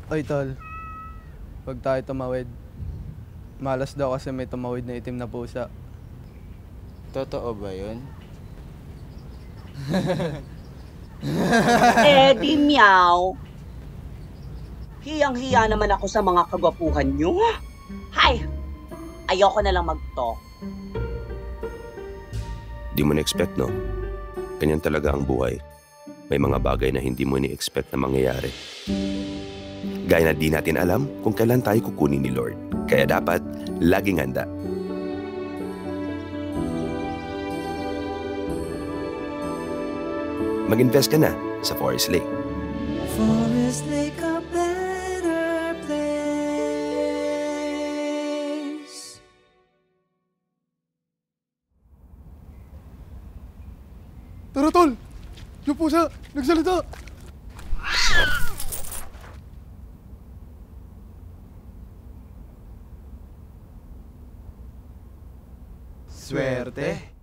Oy, tol. Huwag tayo tumawid. Malas daw kasi may tumawid na itim na pusa. Totoo ba yun? Eh di meow. Hiyang-hiya naman ako sa mga kagwapuhan nyo. Hay! Ayoko na lang mag-talk. Di mo na-expect, no? Ganyan talaga ang buhay. May mga bagay na hindi mo ni-expect na mangyayari. Gaya na di natin alam kung kailan tayo kukunin ni Lord. Kaya dapat, laging handa. Mag-invest ka na sa Forest Lake. Forest Lake, a better place. Tara, tol! Yung pusa! Nagsalita! Swerte?